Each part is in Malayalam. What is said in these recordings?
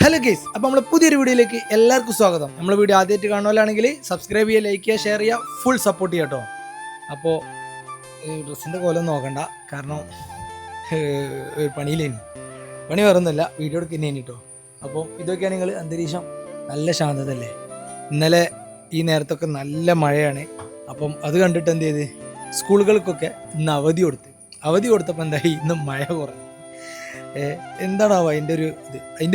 ഹലോ ഗൈസ്, അപ്പോൾ നമ്മൾ പുതിയൊരു വീഡിയോയിലേക്ക് എല്ലാവർക്കും സ്വാഗതം. നമ്മൾ വീഡിയോ ആദ്യമായിട്ട് കാണുകയാണെങ്കിൽ സബ്സ്ക്രൈബ് ചെയ്യുക, ലൈക്ക് ചെയ്യുക, ഷെയർ ചെയ്യുക, ഫുൾ സപ്പോർട്ട് ചെയ്യുക കേട്ടോ. അപ്പോൾ ഡ്രസ്സിൻ്റെ കോലം നോക്കണ്ട, കാരണം പണിയിലേനി പണി വേറൊന്നുമില്ല, വീഡിയോ എടുക്കുന്നേനി കേട്ടോ. അപ്പോൾ ഇതൊക്കെയാണ് നിങ്ങൾ അന്തരീക്ഷം നല്ല ശാന്തതല്ലേ. ഇന്നലെ ഈ നേരത്തൊക്കെ നല്ല മഴയാണ്. അപ്പം അത് കണ്ടിട്ട് എന്ത് ചെയ്ത് സ്കൂളുകൾക്കൊക്കെ ഇന്ന് അവധി കൊടുത്തപ്പോൾ എന്തായി, ഇന്ന് മഴ കുറഞ്ഞു. എന്താണാവോ അതിൻ്റെ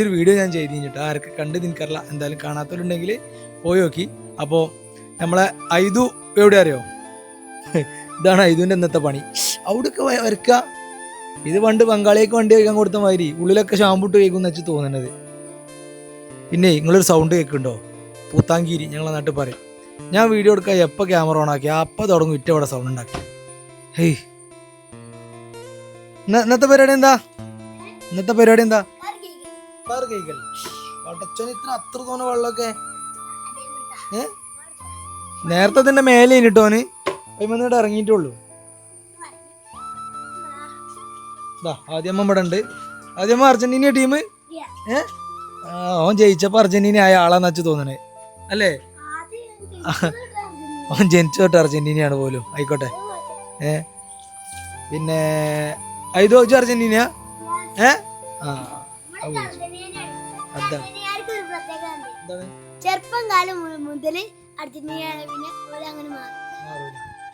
ഒരു വീഡിയോ ഞാൻ ചെയ്ത് കഴിഞ്ഞിട്ട് ആരൊക്കെ കണ്ട് നിനക്കറിയില്ല. എന്തായാലും കാണാത്തവരുണ്ടെങ്കിൽ പോയി നോക്കി. അപ്പോൾ നമ്മളെ ഐതു എവിടെ അറിയോ? ഇതാണ് ഐതുവിൻ്റെ ഇന്നത്തെ പണി. അവിടെയൊക്കെ വരക്കുക. ഇത് പണ്ട് ബംഗാളിയൊക്കെ വണ്ടി കഴിക്കാൻ കൊടുത്ത മാതിരി ഉള്ളിലൊക്കെ ഷാമ്പൂട്ട് കഴിക്കുമെന്ന് വെച്ച് തോന്നുന്നത്. പിന്നെ നിങ്ങളൊരു സൗണ്ട് കേൾക്കുന്നുണ്ടോ? പൂത്താങ്കീരി ഞങ്ങളെ നാട്ടിൽ പറയും. ഞാൻ വീഡിയോ എടുക്കാൻ എപ്പോൾ ക്യാമറ ഓൺ ആക്കി അപ്പം തുടങ്ങും ഇറ്റവിടെ സൗണ്ട് ഉണ്ടാക്കി. ഹേയ്, ഇന്നത്തെ പരിപാടി എന്താ? ഇത്ര അത്ര തോന്നെ വെള്ളമൊക്കെ നേരത്തെ തന്നെ മേലെ ഇനിട്ടോന് അയിമന്നിട്ട് ഇറങ്ങിയിട്ടുള്ളൂ. ആദ്യമ്മ ഇവിടെ ഉണ്ട്. ആദ്യമ്മ അർജന്റീന ടീം. ഓൻ ജയിച്ചപ്പോ അർജന്റീന ആയ ആളാന്ന് വെച്ച് തോന്നണേ അല്ലേ? ഓൻ ജനിച്ചു തൊട്ട് അർജന്റീനയാണ് പോലും. ആയിക്കോട്ടെ. പിന്നെ ഐതു അർജന്റീന. ചെറുപ്പം കാലം മുതൽ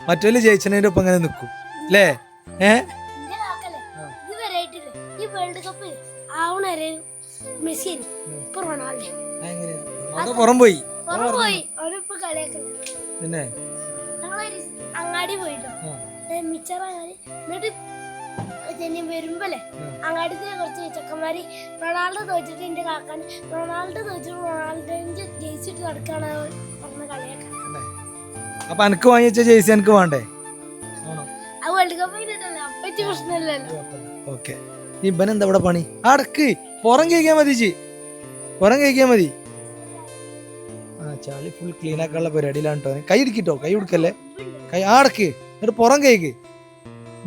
മറ്റൊരു ജയിച്ചതിന്റെ ഒപ്പം അങ്ങനെ നിക്കും അല്ലേ? ഈ വേൾഡ് കപ്പ് ആവണേ മെസ്സി പുറം പോയി പിന്നെ അങ്ങാടി പോയിട്ടോ മിച്ചറങ്ങാടി. എന്നിട്ട് വരുമ്പല്ലേ അങ്ങാടി കുറച്ച് ചെക്കന്മാര് റൊണാൾഡോ തോച്ചിട്ട് എന്റെ കാക്കാൻ റൊണാൾഡോന്റെ ജേഴ്സി ഇട്ട് നടക്കാണ് പറഞ്ഞ കളിയാക്കാൻ. അപ്പൊ എനിക്ക് വാങ്ങിച്ച ജേഴ്സി എനിക്ക് വേണ്ടേ? ആ വേൾഡ് കപ്പ് അപ്പറ്റി പ്രശ്നമില്ലല്ലോ. ഓക്കെ, ഇവനെന്താ ഇവിടെ പണി? അടക്ക് പുറം കഴിക്കാൻ മതി. ചളി ഫുൾ ക്ലീൻ ആക്കാനുള്ള പരിപാടിയിലാണ് കേട്ടോ. കൈ ഇടിക്കിട്ടോ, കൈ കൊടുക്കല്ലേ. കൈ അടക്ക്, എന്നിട്ട് പുറം കഴിക്ക്.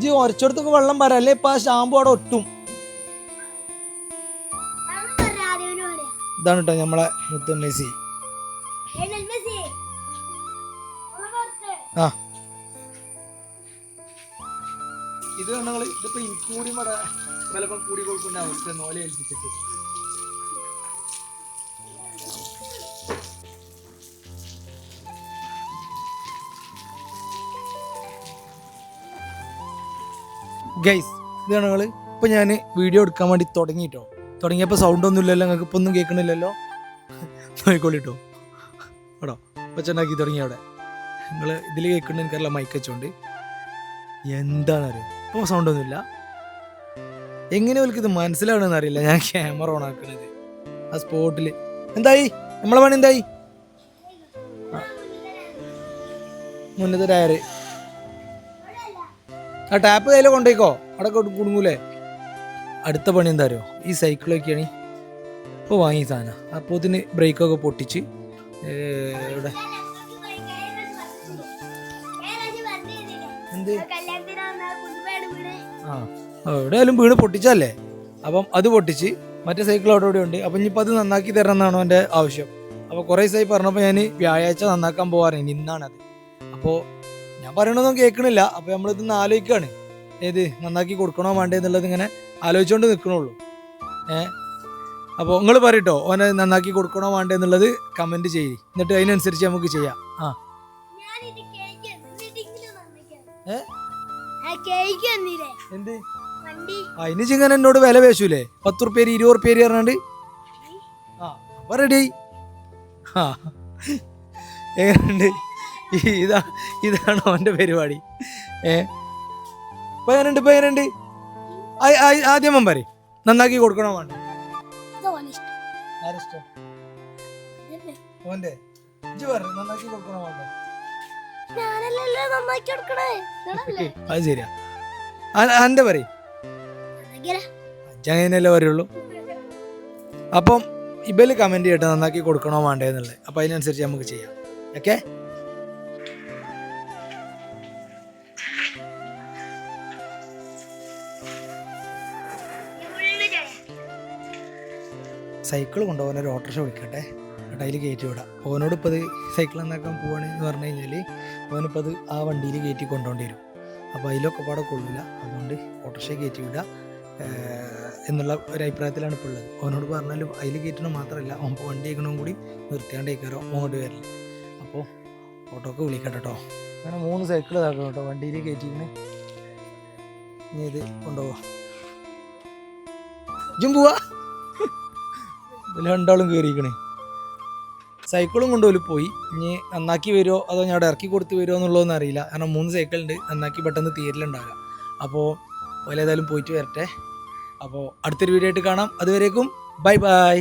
ജി ഒരച്ചോടത്തൊക്കെ വെള്ളം വരല്ലേ? ഇപ്പൊ ആ ഷാമ്പു അവിടെ ഒട്ടും. ഇതാണ് കേട്ടോ നമ്മളെ മുത്തൻ മെസ്സി. ഇത് ഞങ്ങള് ഇതിപ്പോ കൂടി വിലപ്പം കൂടി കൊടുക്കുന്ന അവസ്ഥ നോലെ ഏൽപ്പിച്ചിട്ട്. ഗൈസ്, ഇതാണ് ഞങ്ങൾ ഇപ്പം ഞാൻ വീഡിയോ എടുക്കാൻ വേണ്ടി തുടങ്ങിയപ്പോൾ സൗണ്ട് ഒന്നും ഇല്ലല്ലോ, നിങ്ങൾക്ക് ഇപ്പം ഒന്നും കേൾക്കണില്ലല്ലോ. നോയിക്കോളിട്ടോ കേട്ടോ. ഒച്ചുണ്ടാക്കി തുടങ്ങി അവിടെ. നിങ്ങൾ ഇതിൽ കേൾക്കണ്ട എനിക്കറിയില്ല, മൈക്ക് വെച്ചോണ്ട്. എന്താണെന്നറിയോ ഇപ്പോൾ സൗണ്ട് ഒന്നുമില്ല. എങ്ങനെ ഇത് മനസ്സിലാവണമെന്ന് അറിയില്ല. ഞാൻ ക്യാമറ ഓൺ ആക്കണത് ആ സ്പോട്ടിൽ. എന്തായി നമ്മളെ പണി? എന്തായി? മുന്നത്തെ ടയറ് ആ ടാപ്പ് കയ്യിൽ കൊണ്ടുപോയിക്കോ, അവിടെ കുടുങ്ങൂലേ. അടുത്ത പണി എന്താ അറിയോ? ഈ സൈക്കിളൊക്കെയാണ് ഇപ്പോൾ വാങ്ങിയ സാധനം. അപ്പോൾ ഇതിന് ബ്രേക്കൊക്കെ പൊട്ടിച്ച് ഇവിടെ എന്ത് എവിടെയായാലും വീണ് പൊട്ടിച്ചല്ലേ. അപ്പം അത് പൊട്ടിച്ച് മറ്റേ സൈക്കിൾ അവിടെ ഉണ്ട്. അപ്പം ഇനിയിപ്പോൾ അത് നന്നാക്കി തരണം എന്നാണ് എൻ്റെ ആവശ്യം. അപ്പോൾ കുറേ ദിവസമായി പറഞ്ഞപ്പോൾ ഞാൻ വ്യാഴാഴ്ച നന്നാക്കാൻ പോകാറുണ്ട്. ഇന്നാണത്. അപ്പോൾ ഞാൻ പറയണതൊന്നും കേൾക്കണില്ല. അപ്പോൾ നമ്മളിതൊന്ന് ആലോചിക്കുകയാണ്, ഏത് നന്നാക്കി കൊടുക്കണോ വേണ്ടേ എന്നുള്ളത് ഇങ്ങനെ ആലോചിച്ചുകൊണ്ട് നിൽക്കണുള്ളൂ. അപ്പോൾ നിങ്ങൾ പറയട്ടോ, ഓനെ നന്നാക്കി കൊടുക്കണോ വേണ്ടേ എന്നുള്ളത് കമൻറ്റ് ചെയ്യ്. എന്നിട്ട് അതിനനുസരിച്ച് നമുക്ക് ചെയ്യാം. എന്ത് അതിന് ചിങ്ങൻ എന്നോട് വില പേശൂലേ? 10 റുപ്യ 20 റുപ്യ പറഞ്ഞാണ്ട്. അപ്പൊ റെഡി. എങ്ങനെയുണ്ട്? ഇതാണ് അവൻ്റെ പരിപാടി. ഇപ്പൊ എങ്ങനെയുണ്ട്? ആദ്യം പറയും നന്നാക്കി കൊടുക്കണോ വേണ്ട? ഓന്റെ നന്നാക്കി കൊടുക്കണോ വേണ്ട? അത് ശരിയാ. അന്റെ പറയും അങ്ങനെയല്ലേ പറയുള്ളൂ. അപ്പം ഇബല് കമന്റ് ചെയ്യട്ടെ നന്നാക്കി കൊടുക്കണോ വേണ്ടേ എന്നുള്ളത്. അപ്പൊ അതിനനുസരിച്ച് നമുക്ക് ചെയ്യാം. ഓക്കെ, സൈക്കിൾ കൊണ്ടുപോകാൻ ഒരു ഓട്ടോറിക്ഷ വിളിക്കട്ടെ, എന്നിട്ട് അതിൽ കയറ്റി വിടാം. ഓനോട് ഇപ്പോൾ അത് സൈക്കിൾ നന്നാക്കാൻ പോവുകയാണെന്ന് പറഞ്ഞു കഴിഞ്ഞാൽ ഓനിപ്പോൾ അത് ആ വണ്ടിയിൽ കയറ്റി കൊണ്ടുപോകേണ്ടി വരും. അപ്പോൾ അതിലൊക്കെ പാടെ കൊള്ളില്ല, അതുകൊണ്ട് ഓട്ടോറിക്ഷ കയറ്റി വിടുക എന്നുള്ള ഒരു അഭിപ്രായത്തിലാണ് ഇപ്പോൾ ഉള്ളത്. ഓനോട് പറഞ്ഞാലും അതിൽ കയറ്റണം മാത്രമല്ല, ഓൻ വണ്ടി കഴിക്കണമെന്നും കൂടി നിർത്തിയാണ്ട് കയറാം അങ്ങോട്ട് വരില്ല. അപ്പോൾ ഓട്ടോക്ക് വിളിക്കട്ടെ കേട്ടോ. അങ്ങനെ 3 സൈക്കിൾ ഇതാക്കണം കേട്ടോ, വണ്ടിയിൽ കയറ്റിങ്ങനെ ഇനി ഇത് കൊണ്ടുപോവാം. ഇജും പോവാ, ഇതിൽ 2 ആളും കയറിയിരിക്കണേ. സൈക്കിളും കൊണ്ടുപോയി പോയി. ഇനി നന്നാക്കി വരുമോ അതോ ഞാൻ അവിടെ ഇറക്കി കൊടുത്ത് വരുമോ എന്നുള്ളതൊന്നും അറിയില്ല, കാരണം 3 സൈക്കിളുണ്ട്, നന്നാക്കി പെട്ടെന്ന് തീരലുണ്ടാകുക. അപ്പോൾ ഓലേതായാലും പോയിട്ട് വരട്ടെ. അപ്പോൾ അടുത്തൊരു വീഡിയോ ആയിട്ട് കാണാം. അതുവരേക്കും ബൈ ബൈ.